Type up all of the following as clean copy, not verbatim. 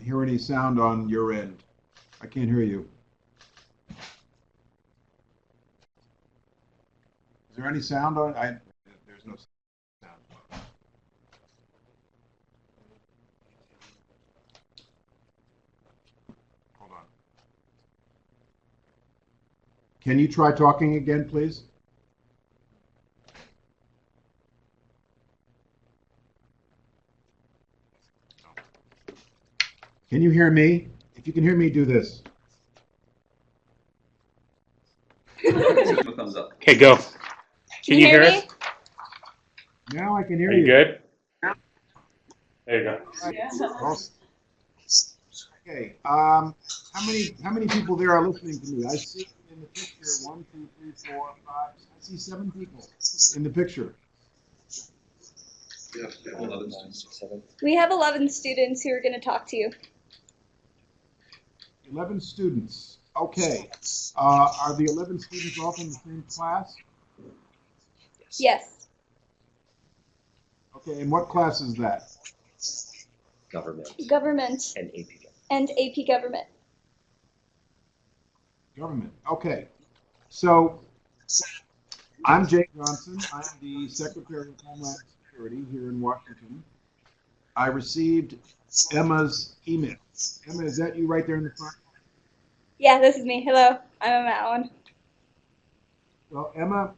hear any sound on your end. I can't hear you. Is there any sound on? There's no sound. Hold on. Can you try talking again, please? Can you hear me? If you can hear me, do this. Thumbs up. Okay, go. Can you hear me? us? Now I can hear Are you you. good? There you go. Awesome. Okay. How many people there are listening to me? I see in the picture 1, 2, 3, 4, 5. I see 7 people in the picture. We have 11 students. We have 11 students who are going to talk to you. 11 students. Okay. Are the 11 students all in the same class? Yes. Okay. And what class is that? Government. Government And AP. and AP Government. Government. Okay. So I'm Jay Johnson. I'm the Secretary of Homeland Security here in Washington. I received Emma's email. Emma, is that you right there in the front? Yeah, this is me. Hello, I'm Emma Allen. Well, Emma,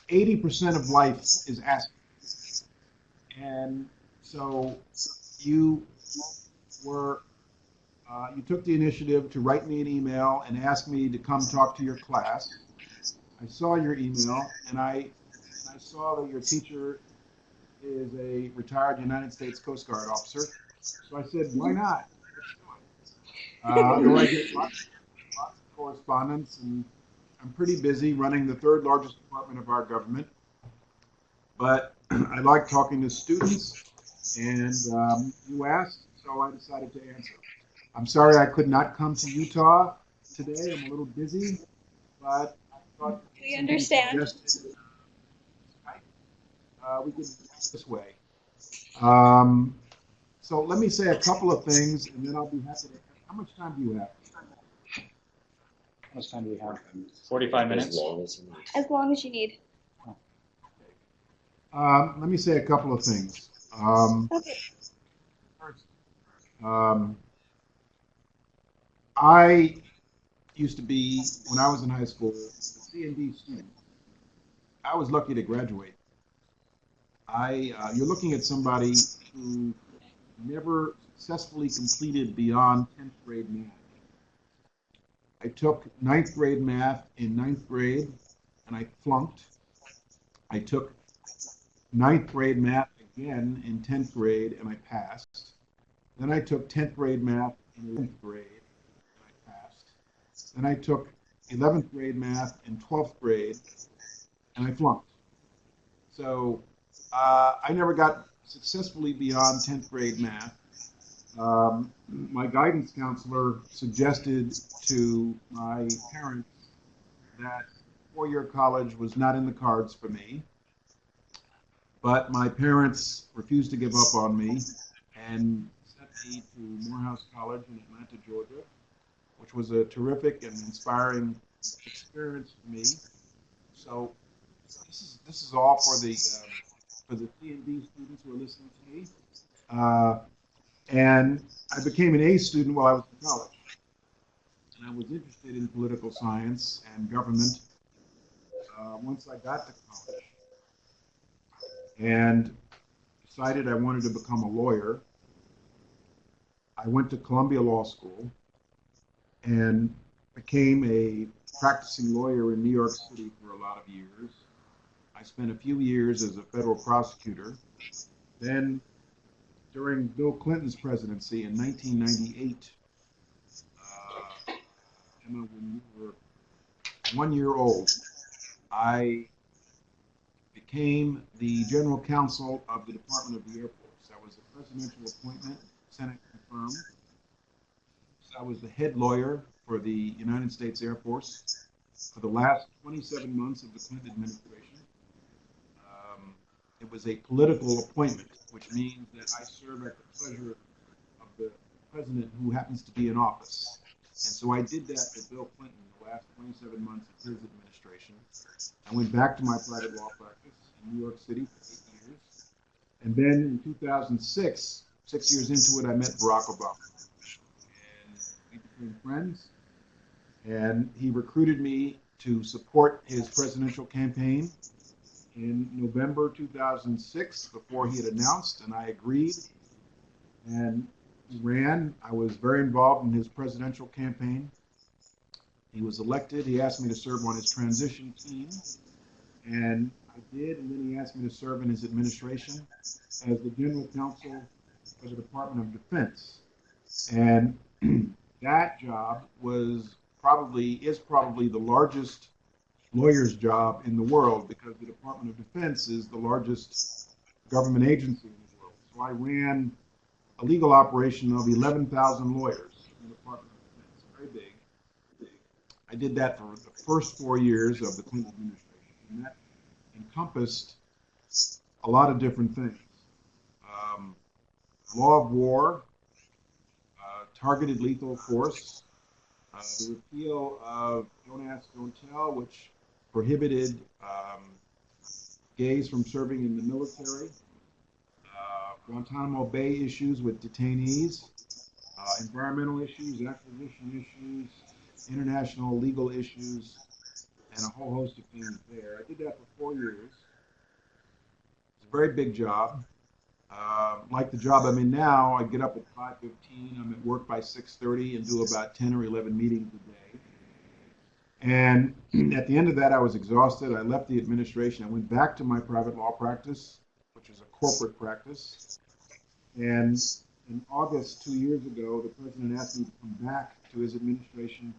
80% of life is asking. And so you took the initiative to write me an email and ask me to come talk to your class. I saw your email, and I saw that your teacher is a retired United States Coast Guard officer. So I said, why not? I get lots of correspondence, and I'm pretty busy running the 3rd largest department of our government. But I like talking to students, and you asked, so I decided to answer. I'm sorry I could not come to Utah today. I'm a little busy, but I thought We understand. we could do it this way. So let me say a couple of things, and then I'll be happy to. How much time do you have? How much time do we have? 45 minutes. As long as you need. Let me say a couple of things. Okay. First, I used to be, when I was in high school, a C&D student. I was lucky to graduate. You're looking at somebody who never successfully completed beyond 10th grade math. I took 9th grade math in 9th grade, and I flunked. I took 9th grade math again in 10th grade, and I passed. Then I took 10th grade math in 11th grade, and I passed. Then I took 11th grade math in 12th grade, and I flunked. So I never got successfully beyond 10th grade math. My guidance counselor suggested to my parents that 4-year college was not in the cards for me. But my parents refused to give up on me and sent me to Morehouse College in Atlanta, Georgia, which was a terrific and inspiring experience for me. So this is all for the C&D students who are listening to me. And I became an A student while I was in college. And I was interested in political science and government once I got to college. And decided I wanted to become a lawyer. I went to Columbia Law School and became a practicing lawyer in New York City for a lot of years. I spent a few years as a federal prosecutor. Then, during Bill Clinton's presidency in 1998, Emma, when you were 1 year old, I became the general counsel of the Department of the Air Force. That was a presidential appointment, Senate confirmed. I was the head lawyer for the United States Air Force for the last 27 months of the Clinton administration. It was a political appointment, which means that I serve at the pleasure of the president who happens to be in office. And so I did that for Bill Clinton the last 27 months of his administration. I went back to my private law practice in New York City for 8 years. And then in 2006, 6 years into it, I met Barack Obama. And we became friends. And he recruited me to support his presidential campaign in November 2006 before he had announced, and I agreed and ran. I was very involved in his presidential campaign. He was elected. He asked me to serve on his transition team, and I did, and then he asked me to serve in his administration as the general counsel for the Department of Defense. And that job is probably the largest lawyer's job in the world, because the Department of Defense is the largest government agency in the world. So I ran a legal operation of 11,000 lawyers in the Department of Defense, very big. I did that for the first 4 years of the Clinton administration, and that encompassed a lot of different things. Law of war, targeted lethal force, the repeal of Don't Ask, Don't Tell, which prohibited gays from serving in the military, Guantanamo Bay issues with detainees, environmental issues, acquisition issues, international legal issues, and a whole host of things there. I did that for 4 years. It's a very big job. Like the job I'm in now, I get up at 5:15. I'm at work by 6:30 and do about 10 or 11 meetings a day. And at the end of that, I was exhausted. I left the administration. I went back to my private law practice, which is a corporate practice. And in August 2 years ago, the president asked me to come back to his administration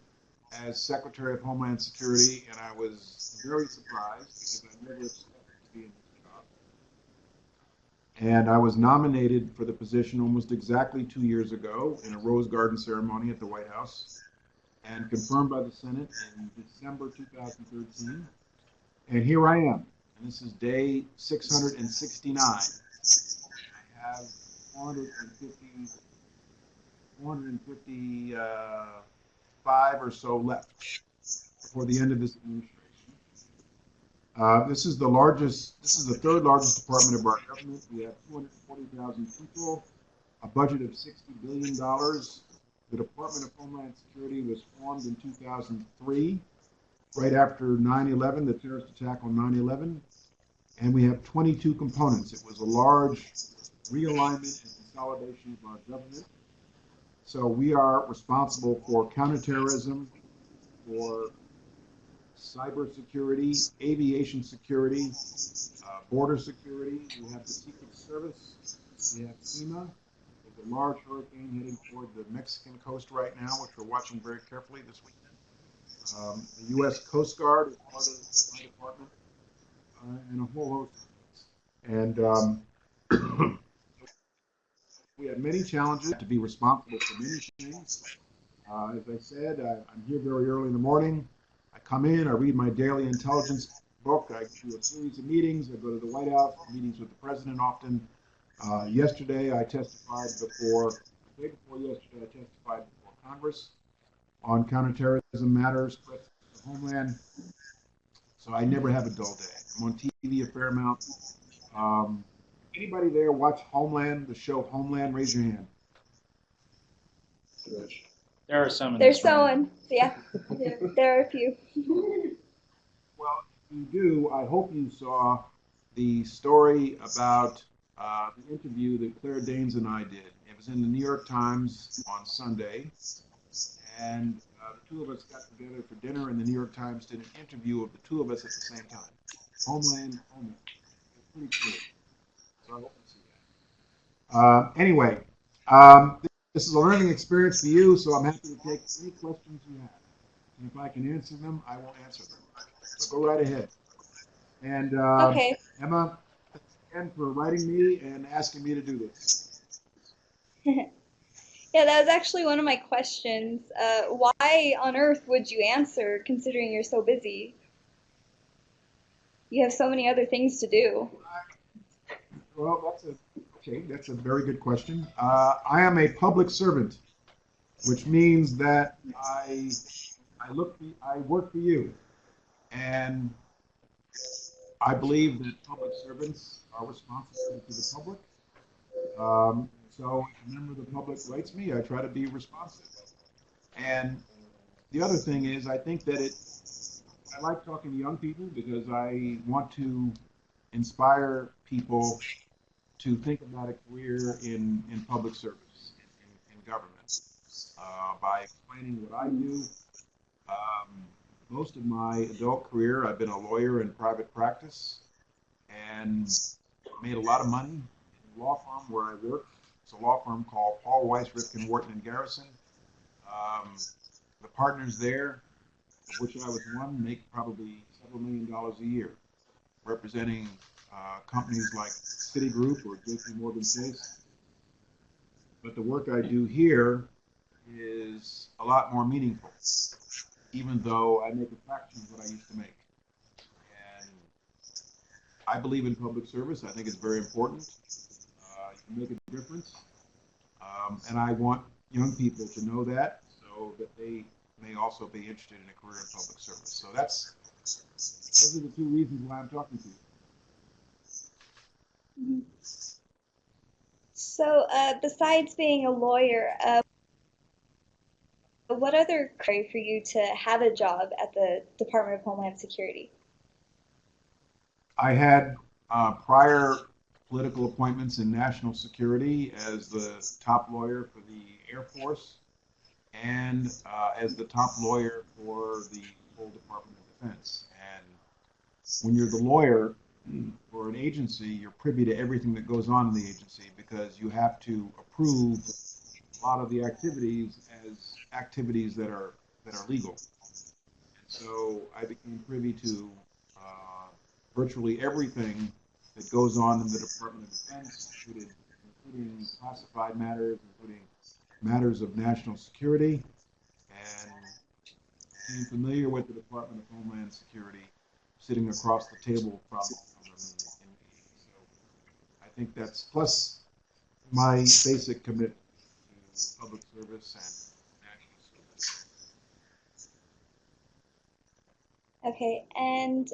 as Secretary of Homeland Security, and I was very surprised because I never expected to be in this job. And I was nominated for the position almost exactly 2 years ago in a Rose Garden ceremony at the White House, and confirmed by the Senate in December 2013. And here I am, and this is day 669. I have 455 or so left before the end of this administration. This is the third largest department of our government. We have 240,000 people, a budget of $60 billion. The Department of Homeland Security was formed in 2003, right after 9/11, the terrorist attack on 9/11. And we have 22 components. It was a large realignment and consolidation of our government. So we are responsible for counterterrorism, for cybersecurity, aviation security, border security. We have the Secret Service. We have FEMA. There's a large hurricane heading toward the Mexican coast right now, which we're watching very carefully this weekend. The U.S. Coast Guard is part of my department, and a whole host of things. And we have many challenges to be responsible for many things. As I said, I'm here very early in the morning. I come in, I read my daily intelligence book, I do a series of meetings, I go to the White House, meetings with the president often. Yesterday I testified the day before yesterday I testified before Congress on counterterrorism matters, Homeland. So I never have a dull day. I'm on TV a fair amount. Anybody there watch Homeland, the show Homeland? Raise your hand. There are some in There's this room. someone. Yeah, there are a few. Well, if you do, I hope you saw the story about the interview that Claire Danes and I did. It was in the New York Times on Sunday, and the two of us got together for dinner, and the New York Times did an interview of the two of us at the same time. Homeland. It's pretty cool. So I hope you see that. Anyway, this is a learning experience for you, so I'm happy to take any questions you have. And if I can answer them, I will answer them. So go right ahead. And Okay. Emma, thanks again for writing me and asking me to do this. Yeah, that was actually one of my questions. Why on earth would you answer, considering you're so busy? You have so many other things to do. Well, that's a Okay, that's a very good question. I am a public servant, which means that I work for you, and I believe that public servants are responsible to the public. So if a member of the public writes me, I try to be responsive. And the other thing is, I think that I like talking to young people because I want to inspire people to think about a career in public service, in government, by explaining what I do. Um, Most of my adult career, I've been a lawyer in private practice and made a lot of money in the law firm where I work. It's a law firm called Paul Weiss, Rifkin, Wharton, and Garrison. Um, the partners there, of which I was one, make probably several $1 million a year, representing companies like Citigroup or JP Morgan Chase. But the work I do here is a lot more meaningful, even though I make a fraction of what I used to make. And I believe in public service. I think it's very important. You can make a difference. And I want young people to know that so that they may also be interested in a career in public service. So those are the two reasons why I'm talking to you. Mhm. So, besides being a lawyer, what other criteria for you to have a job at the Department of Homeland Security? I had prior political appointments in national security as the top lawyer for the Air Force and as the top lawyer for the whole Department of Defense. And when you're the lawyer for an agency, you're privy to everything that goes on in the agency because you have to approve a lot of the activities as activities that are legal. And so I became privy to virtually everything that goes on in the Department of Defense, including classified matters, including matters of national security, and became familiar with the Department of Homeland Security sitting across the table from them. So I think that's plus my basic commitment to public service and national service. Okay, and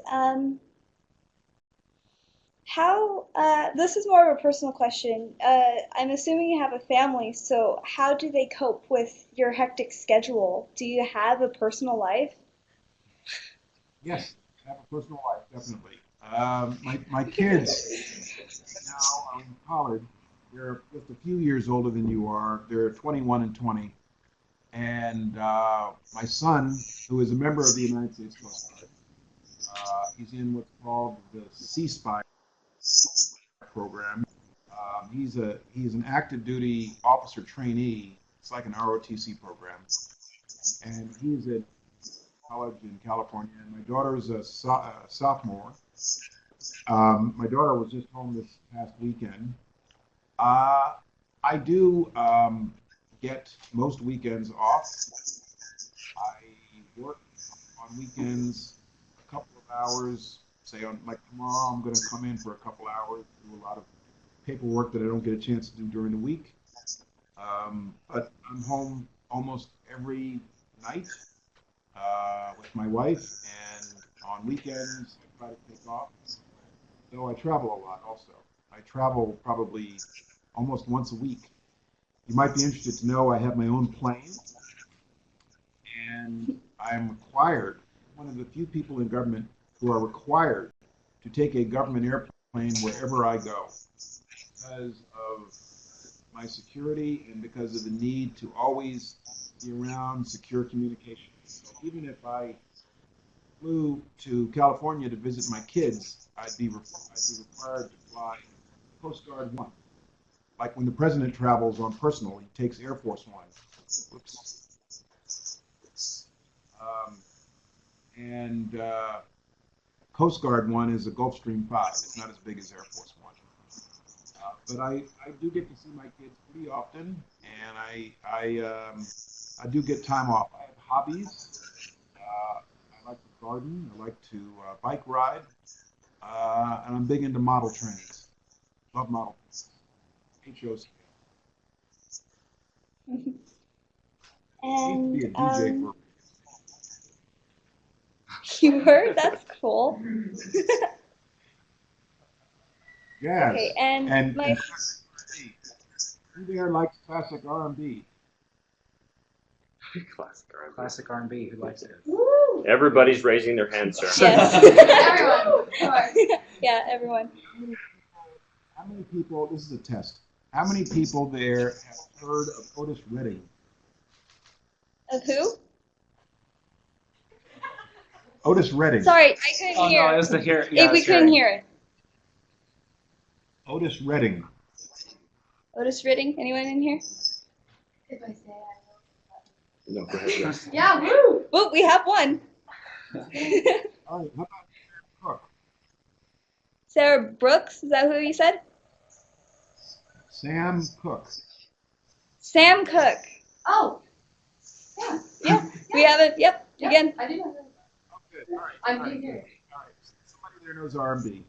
this is more of a personal question. I'm assuming you have a family, so how do they cope with your hectic schedule? Do you have a personal life? Yes, I have a personal life, definitely. My kids now are in college. They're just a few years older than you are. They're 21 and 20. And my son, who is a member of the United States Coast Guard, he's in what's called the C Spy program. He's an active duty officer trainee. It's like an ROTC program, and he's at college in California. And my daughter is a sophomore. My daughter was just home this past weekend. I do get most weekends off. I work on weekends a couple of hours. Say on like tomorrow, I'm going to come in for a couple hours, do a lot of paperwork that I don't get a chance to do during the week. But I'm home almost every night with my wife, and on weekends I try to take off. Though I travel a lot also. I travel probably almost once a week. You might be interested to know I have my own plane, and I'm required, one of the few people in government who are required to take a government airplane wherever I go because of my security and because of the need to always be around secure communication. So even if I flew to California to visit my kids, I'd be required to fly Coast Guard One. Like when the president travels on personal, he takes Air Force One. Whoops. And Coast Guard One is a Gulfstream 5. It's not as big as Air Force One. But I do get to see my kids pretty often, and I do get time off. I have hobbies. I like to garden. I like to bike ride, and I'm big into model trains. Love model trains. HOC. I used to And be a DJ for. you were? That's cool. Yes. Okay, and my who there likes classic R&B? Classic R&B. Classic R&B. Who likes it? Woo! Everybody's raising their hand, sir. Yes. Everyone. Yeah, everyone. How many people, this is a test, how many people there have heard of Otis Redding? Of who? Otis Redding. Sorry, I couldn't Oh hear. no, it was the hear. If Yeah, we couldn't hear it. Otis Redding. Otis Redding? Anyone in here? If I say I No, go ahead. Yes. will. Yeah, woo! Well, we have one. All right, how about Cook? Sarah Brooks, is that who you said? Sam Cooke. Sam Cooke. Oh. Yeah. Yeah, we have it. Yep, Yeah, again. I do know that. Oh, good. All right. I'm all right, being good. here. All right. Somebody there knows R&B.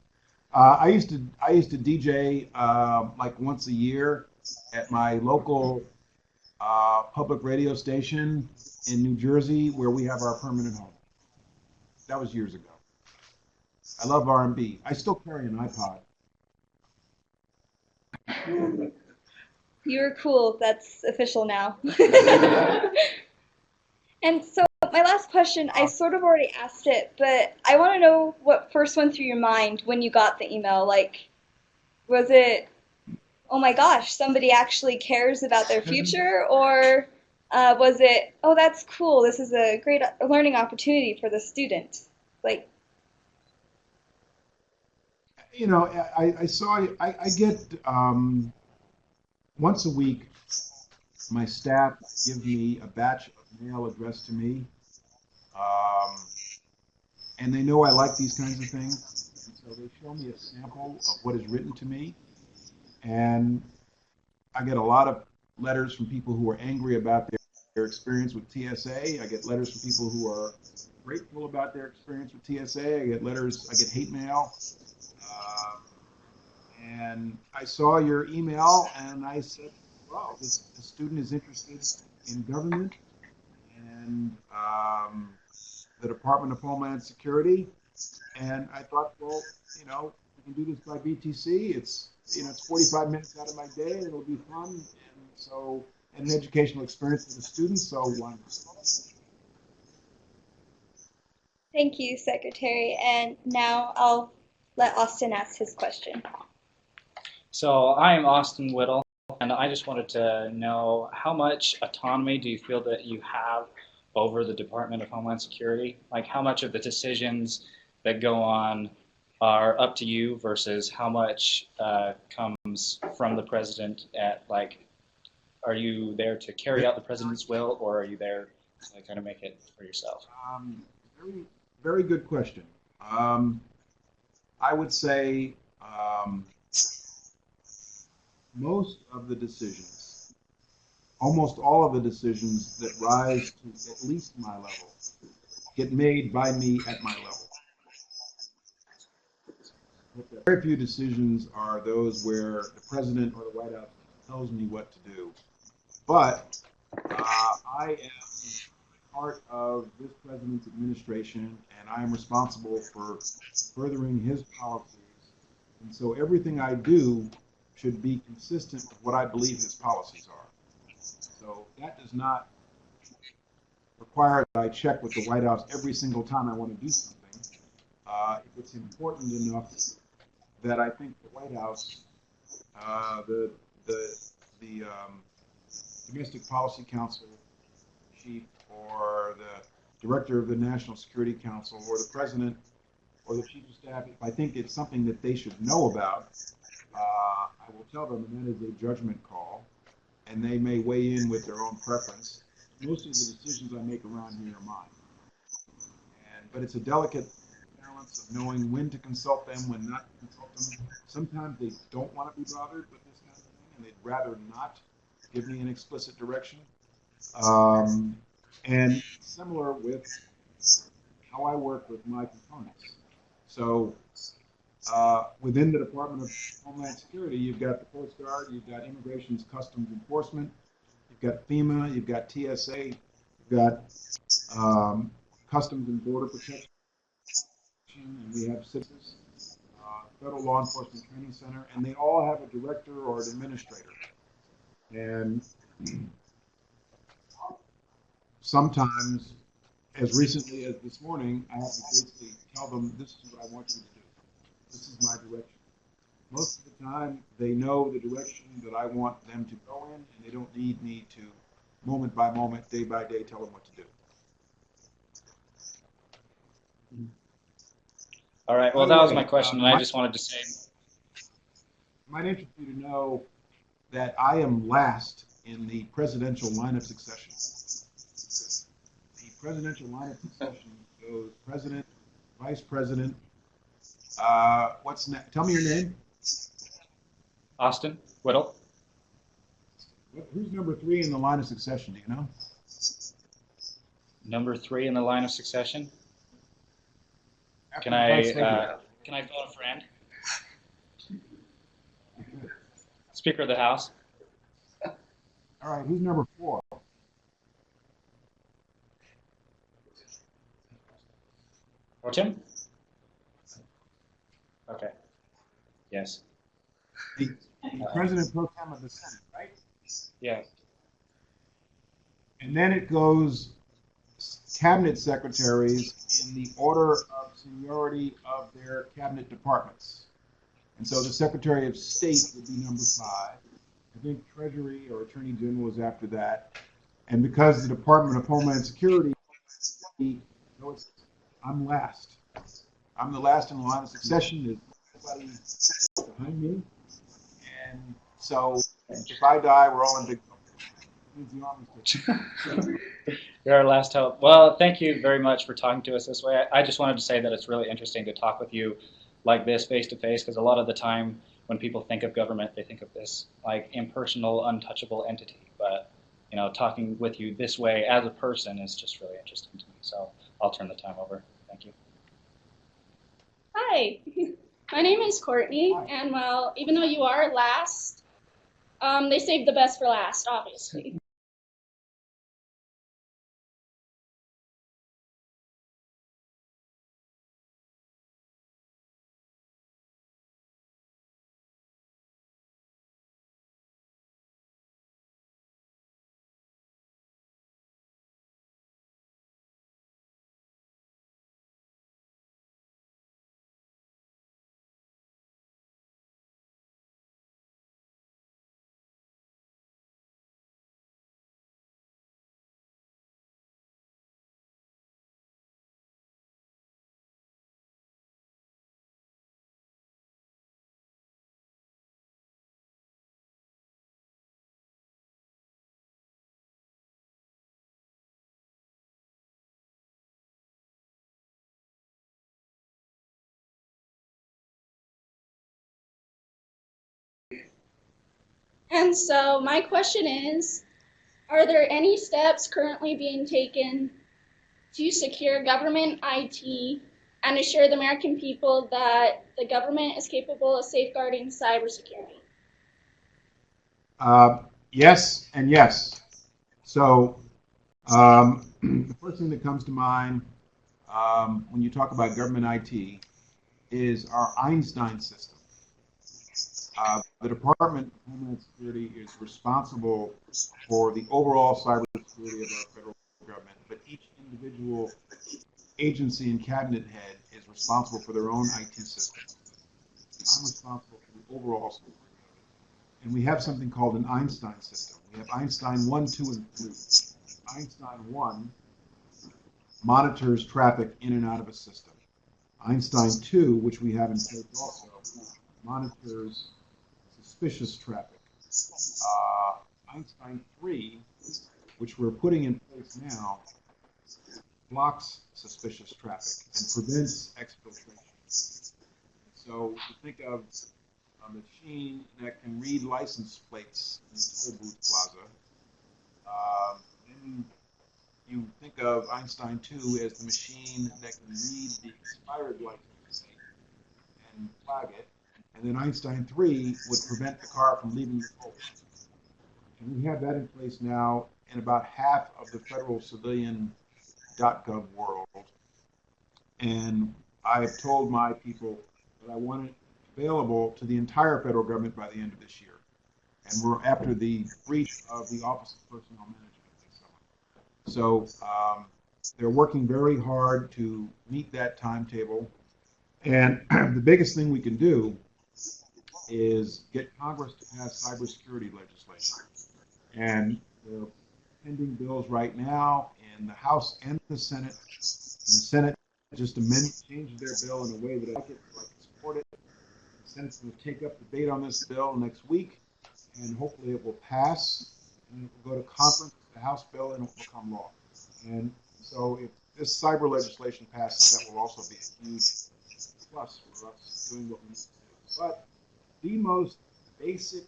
I used to DJ like once a year at my local public radio station in New Jersey, where we have our permanent home. That was years ago. I love R&B. I still carry an iPod. You're cool. That's official now. And so my last question, I sort of already asked it, but I want to know what first went through your mind when you got the email. Like, was it, oh my gosh, somebody actually cares about their future? Or was it, oh, that's cool. This is a great learning opportunity for the student? Like, You know, I get once a week, my staff give me a batch of mail addressed to me. And they know I like these kinds of things. And so they show me a sample of what is written to me. And I get a lot of letters from people who are angry about their experience with TSA. I get letters from people who are grateful about their experience with TSA. I get hate mail. And I saw your email and I said, wow, this student is interested in government and the Department of Homeland Security. And I thought, well, you know, we can do this by BTC. It's 45 minutes out of my day and it'll be fun. And an educational experience for the students. So why not? thank you, Secretary. And now I'll let Austin ask his question. So I am Austin Whittle, and I just wanted to know how much autonomy do you feel that you have over the Department of Homeland Security? Like how much of the decisions that go on are up to you versus how much comes from the president are you there to carry out the president's will, or are you there to kind of make it for yourself? Very, very good question. I would say most of the decisions, almost all of the decisions that rise to at least my level, get made by me at my level. Very few decisions are those where the president or the White House tells me what to do. But I am part of this president's administration, and I am responsible for furthering his policies. And so everything I do should be consistent with what I believe his policies are. So that does not require that I check with the White House every single time I want to do something. If it's important enough that I think the White House, the Domestic Policy Council chief, or the director of the National Security Council, or the president, or the chief of staff, if I think it's something that they should know about, I will tell them, and that is a judgment call, and they may weigh in with their own preference. Most of the decisions I make around here are mine. But it's a delicate balance of knowing when to consult them, when not to consult them. Sometimes they don't want to be bothered with this kind of thing, and they'd rather not give me an explicit direction. And similar with how I work with my components. So Within the Department of Homeland Security, you've got the Coast Guard, you've got Immigration's Customs Enforcement, you've got FEMA, you've got TSA, you've got Customs and Border Protection, and we have citizens, Federal Law Enforcement Training Center, and they all have a director or an administrator. And sometimes, as recently as this morning, I have to basically tell them, this is what I want you to do. This is my direction. Most of the time, they know the direction that I want them to go in, and they don't need me to, moment by moment, day by day, tell them what to do. All right. Well, By the that was way, my question, and I just wanted to say, It might interest you to know that I am last in the presidential line of succession. The presidential line of succession goes president, vice president. What's next? Tell me your name. Austin Whittle. Who's number 3 in the line of succession? Do you know? Number 3 in the line of succession. After Can the I vice president. can I phone a friend? Speaker of the House. All right. Who's number 4? Or Tim? Okay. Yes. The president pro tem of the Senate, right? Yeah. And then it goes cabinet secretaries in the order of seniority of their cabinet departments. And so the Secretary of State would be number 5. I think Treasury or Attorney General is after that. And because the Department of Homeland Security, I'm last. I'm the last in the line of succession. There's nobody behind me. And so if I die, we're all in big trouble. You're our last hope. Well, thank you very much for talking to us this way. I just wanted to say that it's really interesting to talk with you like this face to face, because a lot of the time when people think of government, they think of this like impersonal, untouchable entity. But talking with you this way as a person is just really interesting to me. So I'll turn the time over. Thank you. Hi, my name is Courtney, Hi. and well, even though you are last, they saved the best for last, obviously. And so my question is, are there any steps currently being taken to secure government IT and assure the American people that the government is capable of safeguarding cybersecurity? Yes and yes. So the first thing that comes to mind when you talk about government IT is our Einstein system. The Department of Homeland Security is responsible for the overall cybersecurity of our federal government, but each individual agency and cabinet head is responsible for their own IT system. I'm responsible for the overall security of it. And we have something called an Einstein system. We have Einstein 1, 2, and 3. Einstein 1 monitors traffic in and out of a system. Einstein 2, which we have in place also, monitors suspicious traffic. Einstein 3, which we're putting in place now, blocks suspicious traffic and prevents exfiltration. So you think of a machine that can read license plates in the toll booth plaza. Then you think of Einstein 2 as the machine that can read the expired license plate and flag it, and then Einstein 3 would prevent the car from leaving the pole. And we have that in place now in about half of the federal civilian.gov world. And I have told my people that I want it available to the entire federal government by the end of this year. And we're after the breach of the Office of Personnel Management. So they're working very hard to meet that timetable. And the biggest thing we can do is get Congress to pass cybersecurity legislation. And there are pending bills right now in the House and the Senate. The Senate just changed their bill in a way that I can support it. The Senate's going to take up debate on this bill next week, and hopefully it will pass, and it will go to conference, the House bill, and it will become law. And so if this cyber legislation passes, that will also be a huge plus for us doing what we need to do. But the most basic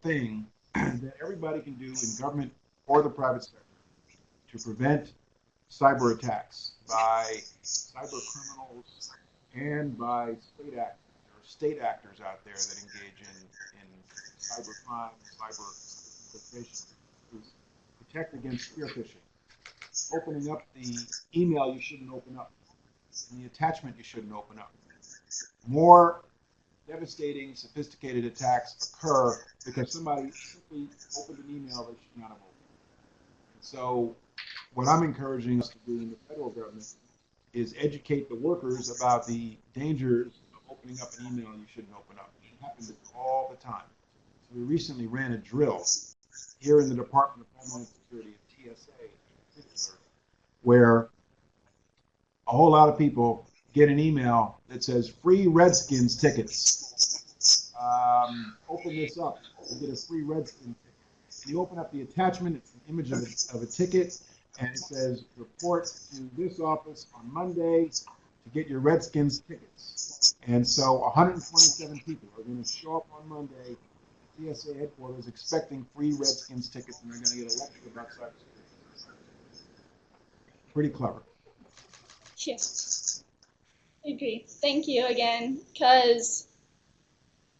thing that everybody can do in government or the private sector to prevent cyber attacks by cyber criminals and by state actors. There are state actors out there that engage in cyber crime, cyber infiltration. Protect against spear phishing. Opening up the email you shouldn't open up, and the attachment you shouldn't open up. More devastating, sophisticated attacks occur because somebody simply opened an email they should not have opened. So what I'm encouraging us to do in the federal government is educate the workers about the dangers of opening up an email you shouldn't open up. It happens all the time. So we recently ran a drill here in the Department of Homeland Security, TSA in particular, where a whole lot of people get an email that says free Redskins tickets. Open this up, you get a free Redskins ticket. You open up the attachment, it's an image of a ticket, and it says report to this office on Monday to get your Redskins tickets. And so 127 people are going to show up on Monday at TSA headquarters expecting free Redskins tickets, and they're going to get elected about cybersecurity. Pretty clever. Yes. I agree. Thank you again, because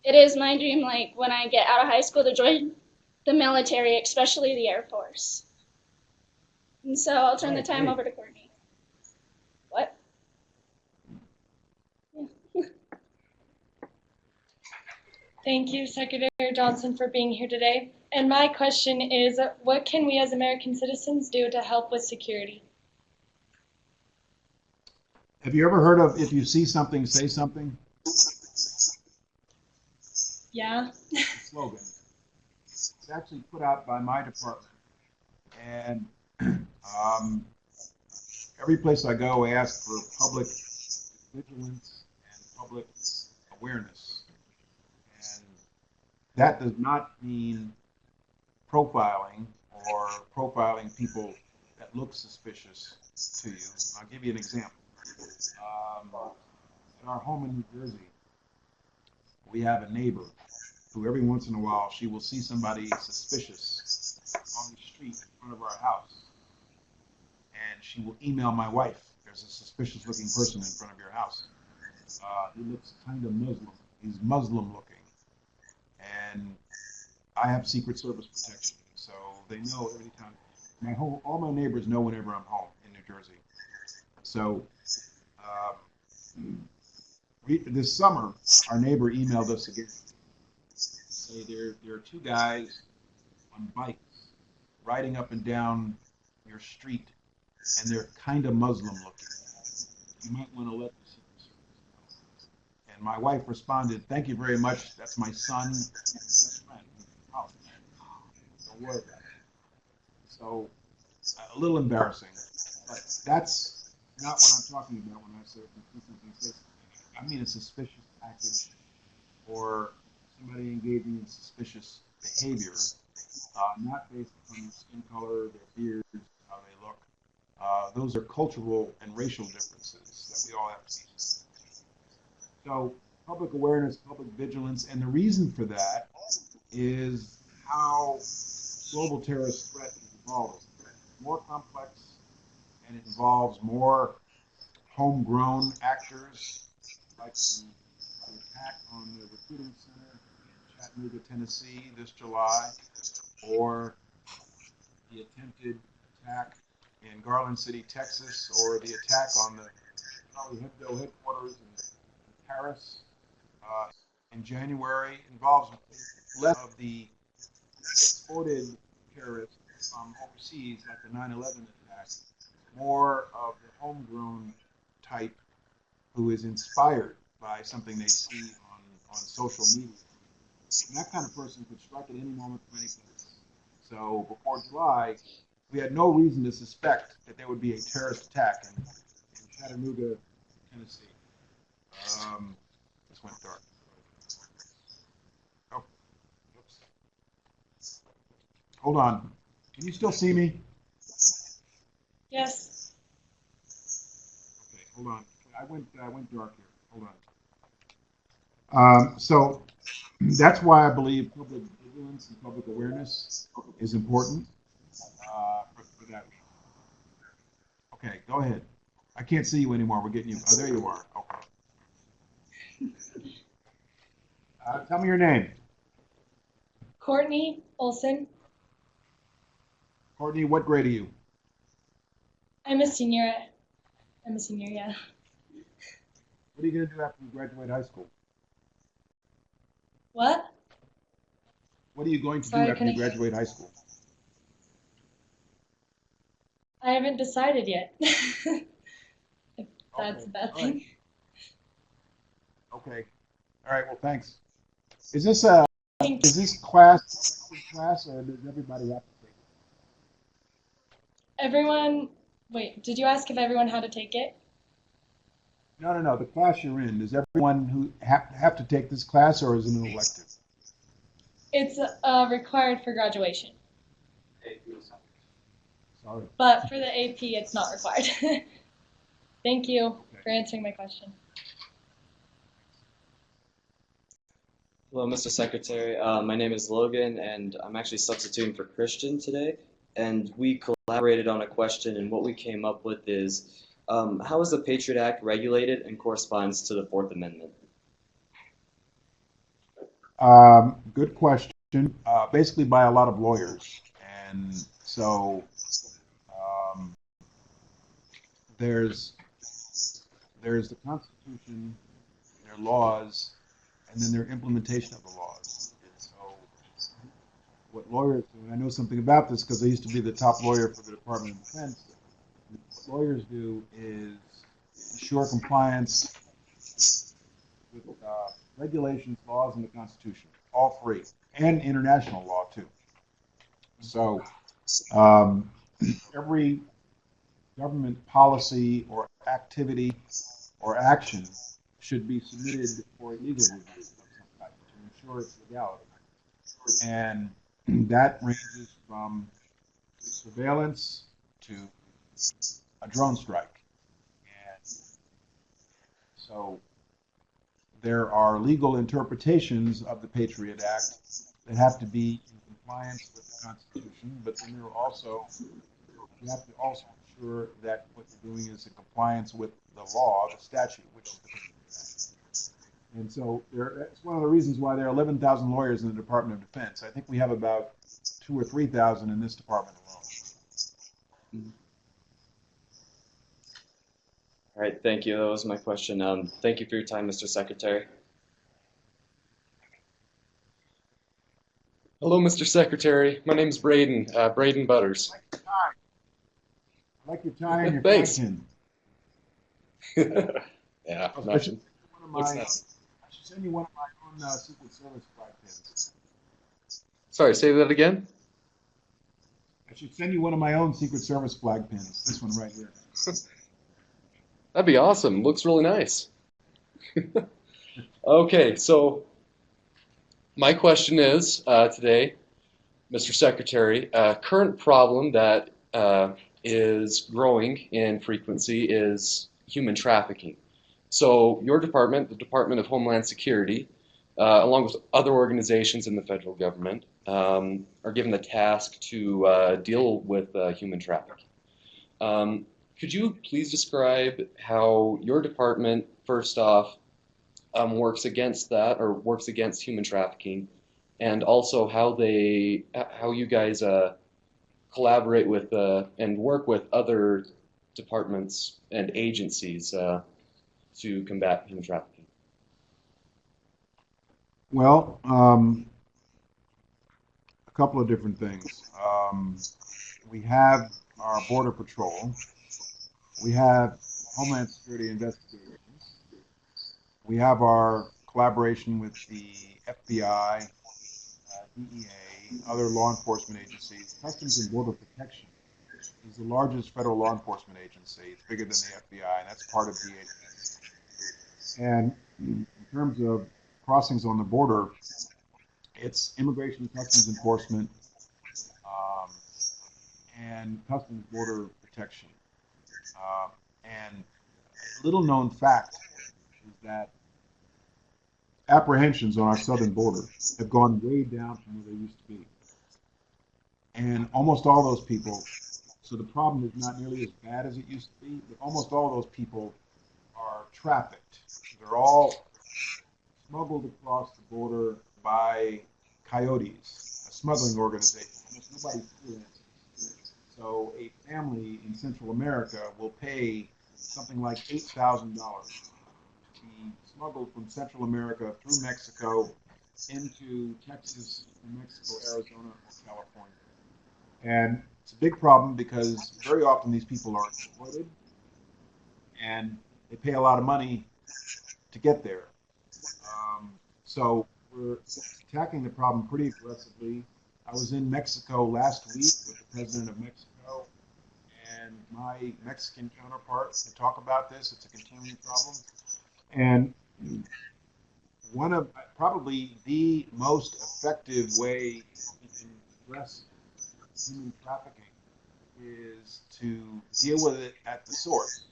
it is my dream, like, when I get out of high school to join the military, especially the Air Force. And so I'll turn the time over to Courtney. What? Yeah. Thank you, Secretary Johnson, for being here today. And my question is, what can we as American citizens do to help with security? Have you ever heard of if you see something, say something? Yeah. Slogan. It's actually put out by my department. And every place I go, I ask for public vigilance and public awareness. And that does not mean profiling or profiling people that look suspicious to you. I'll give you an example. In our home in New Jersey, we have a neighbor who every once in a while she will see somebody suspicious on the street in front of our house, and she will email my wife, there's a suspicious looking person in front of your house. He looks kind of Muslim. He's Muslim looking. And I have Secret Service protection, so they know every time. All my neighbors know whenever I'm home in New Jersey. So this summer, our neighbor emailed us again. Say there are two guys on bikes riding up and down your street, and they're kind of Muslim looking. You might want to let the Secret Service know. And my wife responded, "Thank you very much. That's my son and his best friend. Oh, don't worry about it." So a little embarrassing, but that's not what I'm talking about when I say something. I mean a suspicious package or somebody engaging in suspicious behavior, not based on their skin color, their beard, how they look. Those are cultural and racial differences that we all have to see. So public awareness, public vigilance, and the reason for that is how global terrorist threat is evolving. It's more complex, and it involves more homegrown actors. like the attack on the recruiting center in Chattanooga, Tennessee this July, or the attempted attack in Garland City, Texas, or the attack on the Charlie Hebdo headquarters in Paris in January, involves less of the exported terrorists from overseas, like the 9/11 attack, more of the homegrown type who is inspired by something they see on social media. And that kind of person could strike at any moment from any place. So before July, we had no reason to suspect that there would be a terrorist attack in Chattanooga, Tennessee. This went dark. Oh, oops. Hold on. Can you still see me? Yes. Okay, hold on. I went dark here. Hold on. So that's why I believe public vigilance and public awareness is important for that reason. Okay, go ahead. I can't see you anymore. We're getting you. Oh, there you are. Okay. Tell me your name. Courtney Olson. Courtney, what grade are you? I'm a senior, yeah. What are you going to do after you graduate high school? What? What are you going to do Sorry, after you couldn't- graduate high school? I haven't decided yet. If that's a bad all right. thing. Okay. All right. Well, thanks. Is this Thank is this class or does everybody have to take it? Everyone, wait, did you ask if everyone had to take it? No. The class you're in, does everyone who have to take this class, or is it an elective? It's required for graduation, Sorry. but for the AP, it's not required. Thank you for answering my question. Hello, Mr. Secretary. My name is Logan, and I'm actually substituting for Christian today. And we collaborated on a question, and what we came up with is, how is the Patriot Act regulated and corresponds to the Fourth Amendment? Good question. Basically by a lot of lawyers, and so there's the Constitution, there are laws, and then there are implementation of the laws. And so what lawyers do, and I know something about this because I used to be the top lawyer for the Department of Defense. What lawyers do is ensure compliance with regulations, laws, and the Constitution, all three, and international law too. So every government policy or activity or action should be submitted for a legal review of some type to ensure its legality. And that ranges from surveillance to a drone strike. And so there are legal interpretations of the Patriot Act that have to be in compliance with the Constitution, but then there are also, you have to also ensure that what you're doing is in compliance with the law, the statute, which is the Patriot Act. And so that's one of the reasons why there are 11,000 lawyers in the Department of Defense. I think we have about 2,000 or 3,000 in this department alone. All right, thank you. That was my question. Thank you for your time, Mr. Secretary. Hello, Mr. Secretary. My name's Braden, Braden Butters. I like your tie and your Thanks. flag pin. Yeah, I nothing. should Looks nice. send you one of my own Secret Service flag pins. Sorry, say that again? I should send you one of my own Secret Service flag pins. This one right here. That'd be awesome. Looks really nice. Okay, so my question is today, Mr. Secretary, current problem that is growing in frequency is human trafficking. So your department, the Department of Homeland Security, along with other organizations in the federal government, are given the task to deal with human trafficking. Could you please describe how your department, first off, works against that or works against human trafficking, and also how you guys collaborate with and work with other departments and agencies to combat human trafficking. Well, a couple of different things. We have our Border Patrol. We have Homeland Security investigations. We have our collaboration with the FBI, DEA, other law enforcement agencies. Customs and Border Protection is the largest federal law enforcement agency. It's bigger than the FBI, and that's part of DHS. And in terms of crossings on the border, it's Immigration and Customs Enforcement and Customs Border Protection. And a little known fact is that apprehensions on our southern border have gone way down from where they used to be. And almost all those people, so the problem is not nearly as bad as it used to be, but almost all those people are trafficked. They're all smuggled across the border by coyotes, a smuggling organization. Almost nobody freelances. So a family in Central America will pay something like $8,000 to be smuggled from Central America through Mexico into Texas, New Mexico, Arizona, or California. And it's a big problem because very often these people are exploited and they pay a lot of money to get there. So we're attacking the problem pretty aggressively. I was in Mexico last week with the president of Mexico and my Mexican counterpart to talk about this. It's a continuing problem. And one of probably the most effective way we can address human trafficking is to deal with it at the source.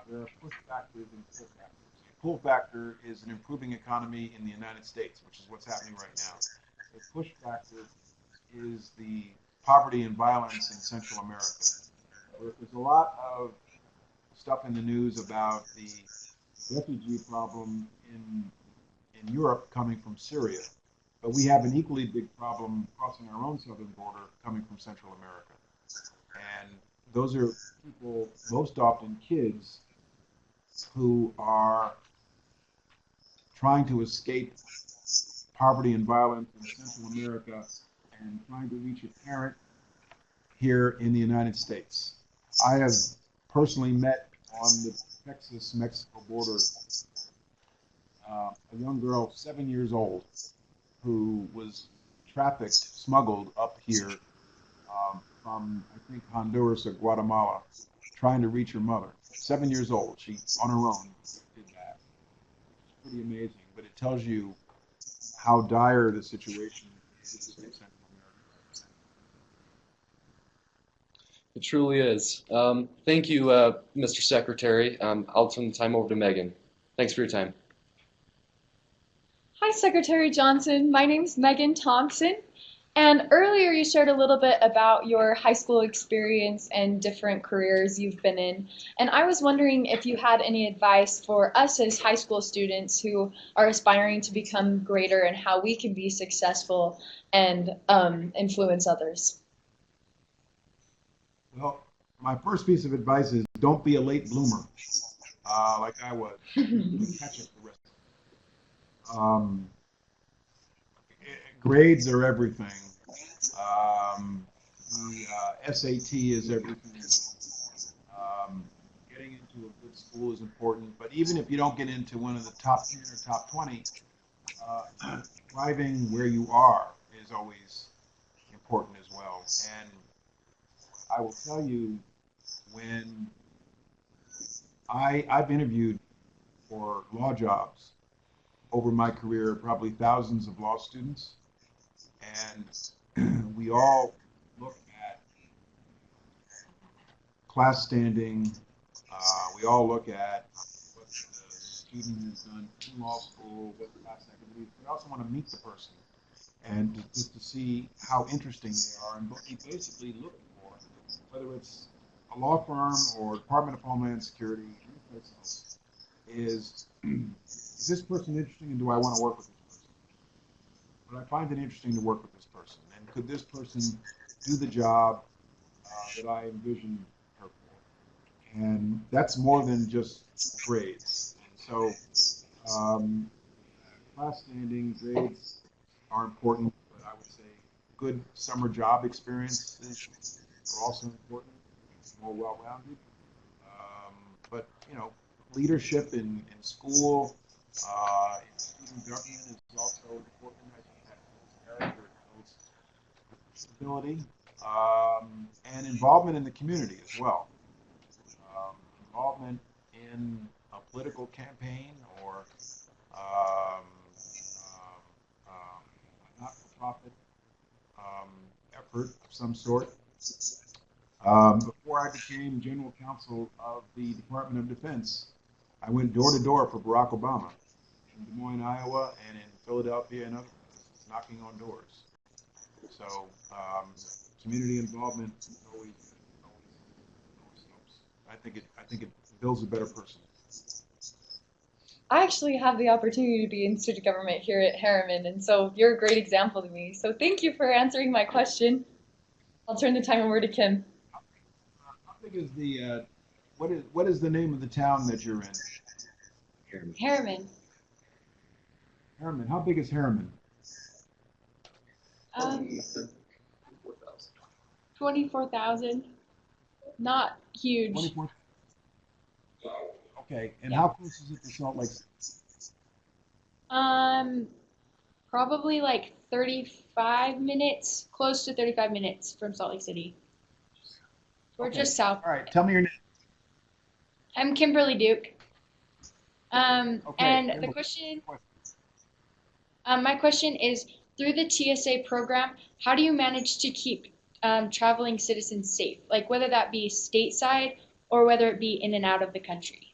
There are push factors and pull factors. A pull factor is an improving economy in the United States, which is what's happening right now. The push factor is the poverty and violence in Central America. There's a lot of stuff in the news about the refugee problem in Europe coming from Syria. But we have an equally big problem crossing our own southern border coming from Central America. And those are people, most often kids, who are trying to escape poverty and violence in Central America and trying to reach a parent here in the United States. I have personally met on the Texas-Mexico border a young girl, 7 years old, who was trafficked, smuggled up here from, I think, Honduras or Guatemala, trying to reach her mother. 7 years old. She, on her own, did that. It's pretty amazing, but it tells you how dire the situation is in Central America. It truly is. Thank you, Mr. Secretary. I'll turn the time over to Megan. Thanks for your time. Hi, Secretary Johnson. My name is Megan Thompson. And earlier you shared a little bit about your high school experience and different careers you've been in. And I was wondering if you had any advice for us as high school students who are aspiring to become greater and how we can be successful and influence others. Well, my first piece of advice is don't be a late bloomer, like I was. Catch it the rest. Grades are everything. The SAT is everything. Getting into a good school is important, but even if you don't get into one of the top 10 or top 20, thriving where you are is always important as well. And I will tell you, when I've interviewed for law jobs over my career, probably thousands of law students, and we all look at class standing, we all look at what the student has done in law school, what class activities, we also want to meet the person and just to see how interesting they are and what we basically look for, whether it's a law firm or Department of Homeland Security, any place else. is this person interesting and do I want to work with this person? Would I find it interesting to work with this person? And could this person do the job that I envision her for? And that's more than just grades. And so class standing grades are important, but I would say good summer job experiences are also important, more well-rounded. But you know, leadership in school, in student government is also important. I think that builds character, builds stability, and involvement in the community as well. Involvement in a political campaign or not-for-profit effort of some sort. Before I became general counsel of the Department of Defense, I went door to door for Barack Obama in Des Moines, Iowa, and in Philadelphia and other places, knocking on doors. So community involvement always helps. I think it builds a better person. I actually have the opportunity to be in student government here at Herriman, and so you're a great example to me. So thank you for answering my question. I'll turn the time over to Kim. How big is the what is the name of the town that you're in? Herriman. Herriman. How big is Herriman? 24,000. Not huge. 24. Okay, and Yeah. how close is it to Salt Lake City? Probably like 35 minutes, close to 35 minutes from Salt Lake City. We're Okay. just south. All right, tell me your name. I'm Kimberly Duke. Okay, And the Kimberly. question, my question is, through the TSA program, how do you manage to keep traveling citizens safe? Like whether that be stateside or whether it be in and out of the country?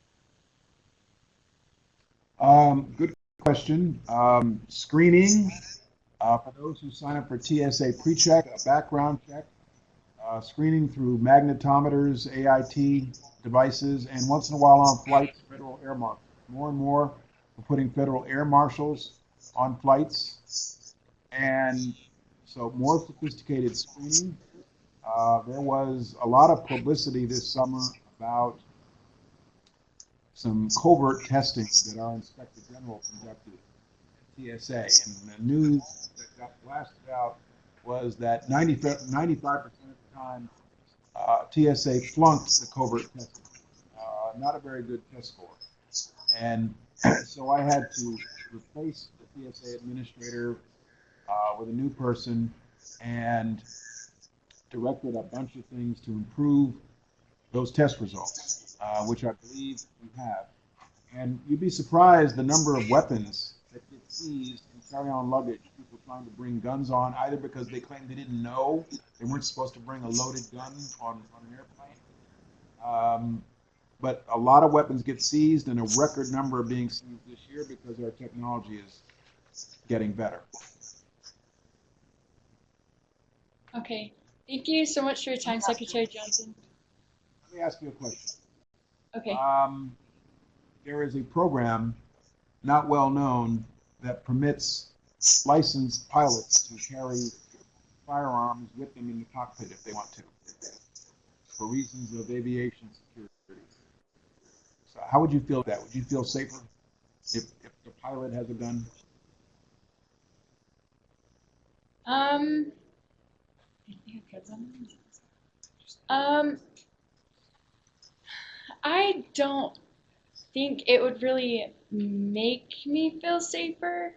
Good question. Screening for those who sign up for TSA pre-check, a background check, screening through magnetometers, AIT devices, and once in a while on flights, federal air marshals. More and more, we're putting federal air marshals on flights, and so more sophisticated screening. There was a lot of publicity this summer about some covert testing that our Inspector General conducted at TSA. And the news that got blasted out was that 95% of the time, TSA flunked the covert testing. Not a very good test score. And so I had to replace the TSA administrator with a new person and directed a bunch of things to improve those test results, which I believe we have. And you'd be surprised the number of weapons that get seized and carry on luggage. People trying to bring guns on, either because they claim they didn't know they weren't supposed to bring a loaded gun on an airplane. But a lot of weapons get seized, and a record number are being seized this year because our technology is getting better. Okay. Thank you so much for your time, Secretary Johnson. Let me ask you a question. Okay. There is a program not well known that permits licensed pilots to carry firearms with them in the cockpit if they want to, for reasons of aviation security. So how would you feel about that? Would you feel safer if the pilot has a gun? I don't think it would really make me feel safer.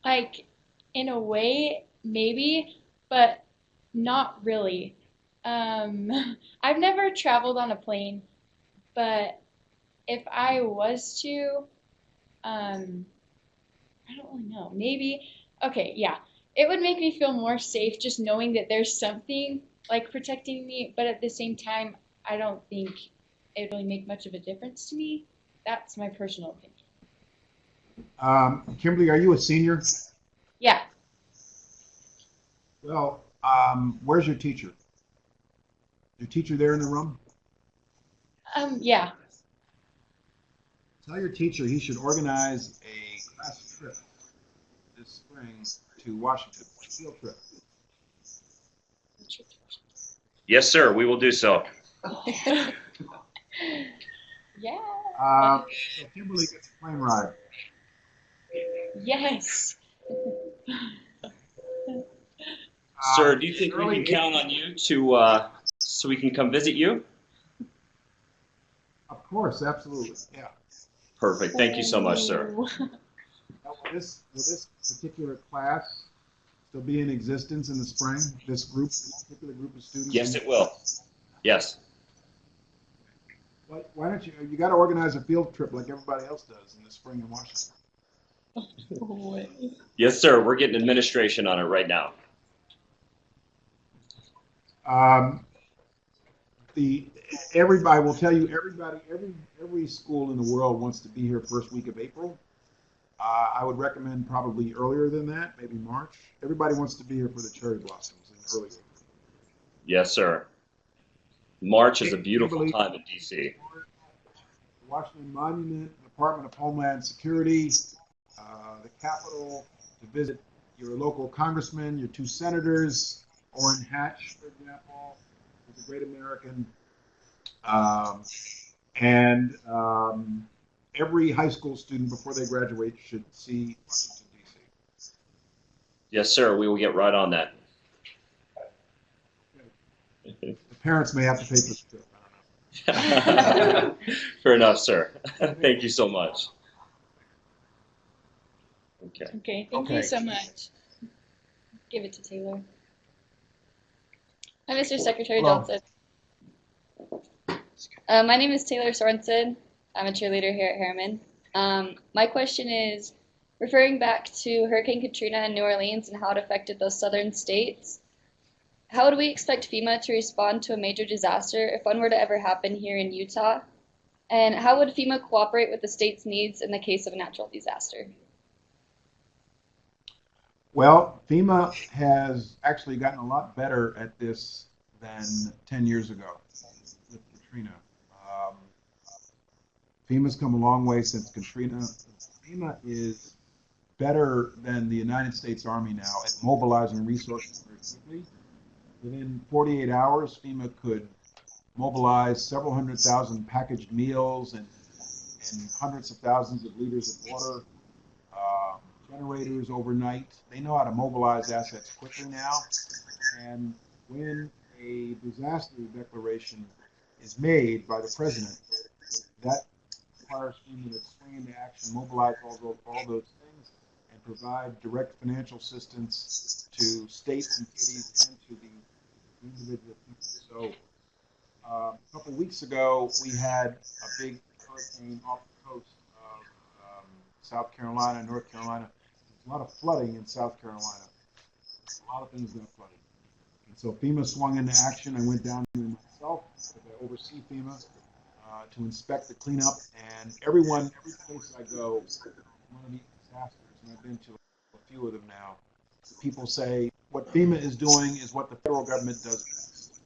Like, in a way, maybe, but not really. I've never traveled on a plane, but if I was to, I don't really know. Maybe, okay, yeah. It would make me feel more safe just knowing that there's something like protecting me, but at the same time, I don't think it really make much of a difference to me. That's my personal opinion. Kimberly, are you a senior? Yeah. Well, where's your teacher? Your teacher there in the room? Yeah. Tell your teacher he should organize a class trip this spring to Washington, a field trip. Yes, sir. We will do so. Yeah. So Kimberly gets a plane ride. Yes. Sir, do you think we Shirley, can count on you to so we can come visit you? Of course, absolutely. Yeah. Perfect. Thank you so much, sir. Now, will this particular class still be in existence in the spring? This particular group of students? Yes, it will. Yes. Why don't you got to organize a field trip like everybody else does in the spring in Washington? Yes, sir. We're getting administration on it right now. Everybody will tell you, every school in the world wants to be here first week of April. I would recommend probably earlier than that, maybe March. Everybody wants to be here for the cherry blossoms in early April. Yes, sir. March is a beautiful time in D.C. Washington Monument, Department of Homeland Security, the Capitol, to visit your local congressman, your 2 senators, Orrin Hatch, for example, who's a great American. Every high school student before they graduate should see Washington, D.C. Yes, sir. We will get right on that. The parents may have to pay for the trip. I don't know. Fair enough, sir. Thank you so much. Okay. Okay, thank you so much. Give it to Taylor. Hi, Mr. Secretary Hello. Johnson. My name is Taylor Sorensen. I'm a cheerleader here at Herriman. My question is, referring back to Hurricane Katrina in New Orleans and how it affected those southern states, how would we expect FEMA to respond to a major disaster if one were to ever happen here in Utah? And how would FEMA cooperate with the state's needs in the case of a natural disaster? Well, FEMA has actually gotten a lot better at this than 10 years ago with Katrina. FEMA's come a long way since Katrina. FEMA is better than the United States Army now at mobilizing resources very quickly. Within 48 hours, FEMA could mobilize several 100,000 packaged meals and hundreds of thousands of liters of water, generators overnight. They know how to mobilize assets quickly now. And when a disaster declaration is made by the president, that requires FEMA to swing into action, mobilize all those things, and provide direct financial assistance to states and cities and to the individual people. So a couple weeks ago, we had a big hurricane off the coast of South Carolina, North Carolina. There's a lot of flooding in South Carolina. A lot of things got flooded. And so FEMA swung into action. I went down there myself, because I oversee FEMA, to inspect the cleanup. And every place I go, one of these disasters, and I've been to a few of them now, people say what FEMA is doing is what the federal government does best.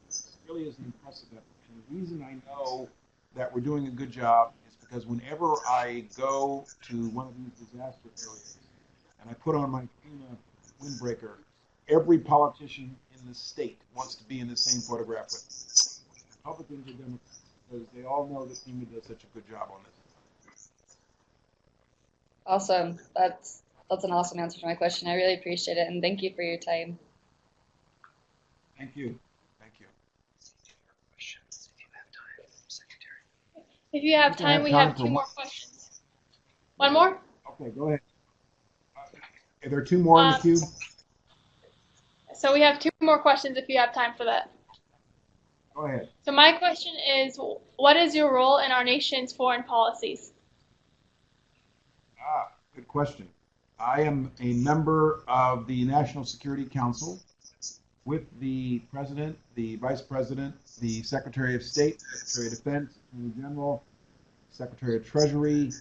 It really is an impressive effort. And the reason I know that we're doing a good job is because whenever I go to one of these disaster areas and I put on my FEMA windbreaker, every politician in the state wants to be in the same photograph with me. Republicans or Democrats, because they all know that FEMA does such a good job on this. Awesome. That's an awesome answer to my question. I really appreciate it, and thank you for your time. Thank you. Thank you. If you have time, we have 2 more questions. One more? Okay, go ahead. Are there 2 more in the queue? So we have 2 more questions if you have time for that. Go ahead. So my question is, what is your role in our nation's foreign policies? Good question. I am a member of the National Security Council with the President, the Vice President, the Secretary of State, Secretary of Defense, Attorney General, Secretary of Treasury,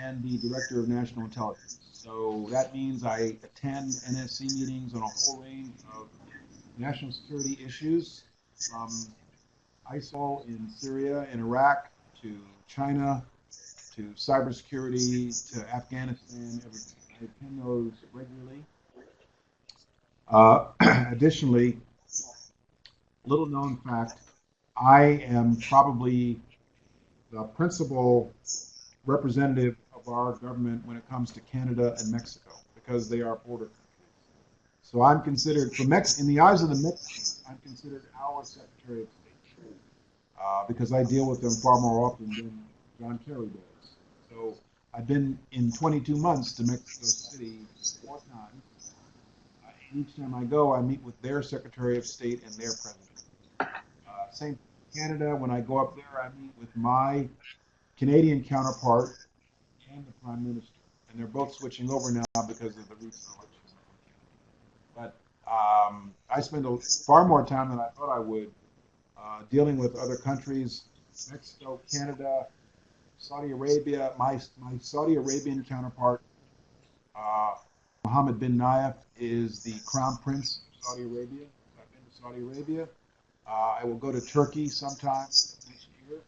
and the Director of National Intelligence. So that means I attend NSC meetings on a whole range of national security issues, from ISIL in Syria and Iraq to China to cybersecurity, to Afghanistan, everything. I attend those regularly. Additionally, little known fact, I am probably the principal representative of our government when it comes to Canada and Mexico because they are border countries. So I'm considered, in the eyes of the Mexicans, I'm considered our Secretary of State because I deal with them far more often than John Kerry does. So I've been in 22 months to Mexico City 4 times. Each time I go, I meet with their Secretary of State and their President. Same Canada, when I go up there, I meet with my Canadian counterpart and the Prime Minister. And they're both switching over now because of the recent elections. But I spend far more time than I thought I would dealing with other countries, Mexico, Canada, Saudi Arabia. My Saudi Arabian counterpart, Mohammed bin Nayef, is the Crown Prince of Saudi Arabia. I've been to Saudi Arabia. I will go to Turkey sometime next year.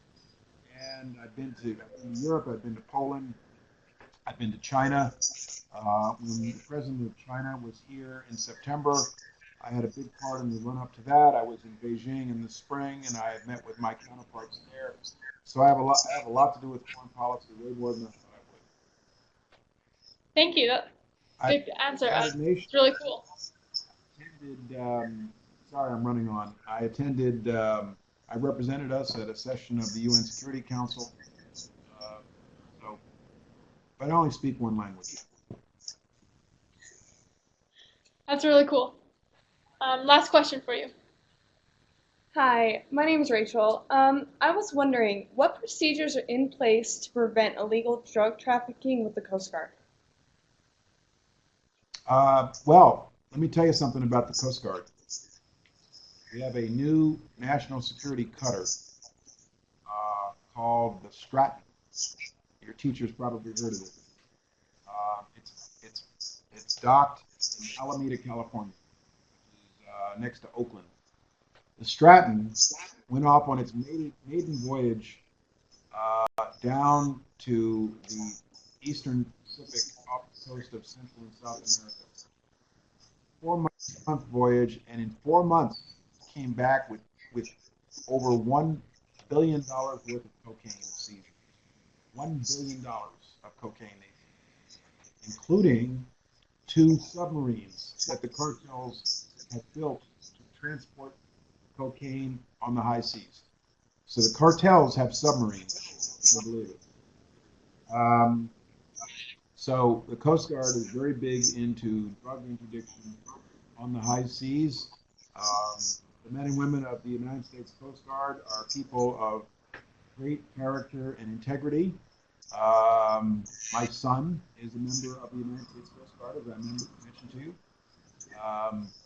And I've been to Europe, I've been to Poland, I've been to China. When the president of China was here in September, I had a big part in the run-up to that. I was in Beijing in the spring, and I met with my counterparts there. So I have a lot to do with foreign policy, way more than I thought I would. Thank you. Good answer. It's really cool. Sorry, I'm running on. I represented us at a session of the UN Security Council. But I only speak one language. That's really cool. Last question for you. Hi, my name is Rachel. I was wondering, what procedures are in place to prevent illegal drug trafficking with the Coast Guard? Well, let me tell you something about the Coast Guard. We have a new national security cutter called the Stratton. Your teachers probably heard of it. It's docked in Alameda, California, which is next to Oakland. The Stratton went off on its maiden voyage down to the eastern Pacific off the coast of Central and South America. 4-month voyage, and in 4 months came back with over $1 billion worth of cocaine seized. $1 billion of cocaine, including 2 submarines that the cartels had built to transport cocaine on the high seas. So the cartels have submarines, I believe it. So the Coast Guard is very big into drug interdiction on the high seas. The men and women of the United States Coast Guard are people of great character and integrity. My son is a member of the United States Coast Guard, as I mentioned to you.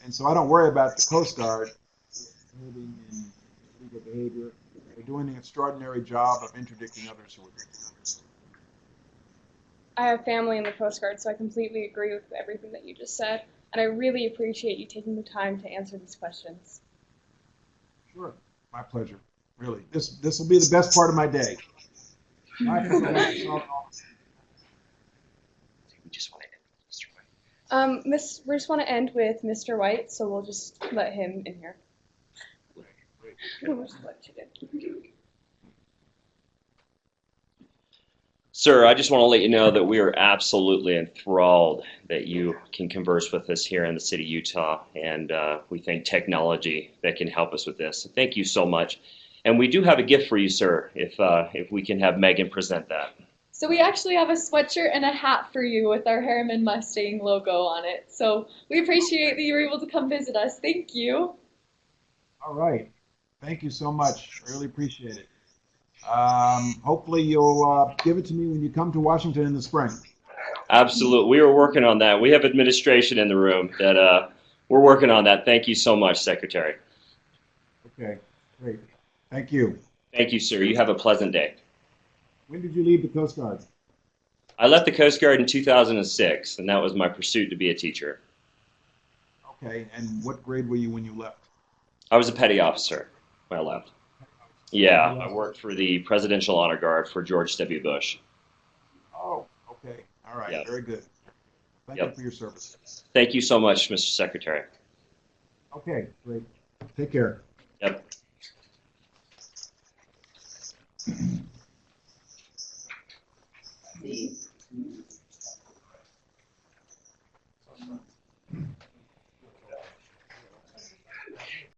And so I don't worry about the Coast Guard behaving in illegal behavior. They're doing an extraordinary job of interdicting others who are doing it. I have family in the Coast Guard, so I completely agree with everything that you just said, and I really appreciate you taking the time to answer these questions. Sure, my pleasure. Really, this will be the best part of my day. We just want to end with Mr. White. We just want to end with Mr. White, so we'll just let him in here. We'll just let you in. Sir, I just want to let you know that we are absolutely enthralled that you can converse with us here in the city of Utah, and we think technology that can help us with this. So thank you so much. And we do have a gift for you, sir, if we can have Megan present that. So we actually have a sweatshirt and a hat for you with our Herriman Mustang logo on it. So we appreciate that you were able to come visit us. Thank you. All right. Thank you so much. I really appreciate it. Hopefully you'll give it to me when you come to Washington in the spring. Absolutely. We are working on that. We have administration in the room that we're working on that. Thank you so much, Secretary. Okay, great. Thank you. Thank you, sir. You have a pleasant day. When did you leave the Coast Guard? I left the Coast Guard in 2006, and that was my pursuit to be a teacher. Okay, and what grade were you when you left? I was a petty officer when I left. Yeah, I worked for the Presidential Honor Guard for George W. Bush. Oh, okay. All right. Yep. Very good. Thank Yep. you for your service. Thank you so much, Mr. Secretary. Okay, great. Take care.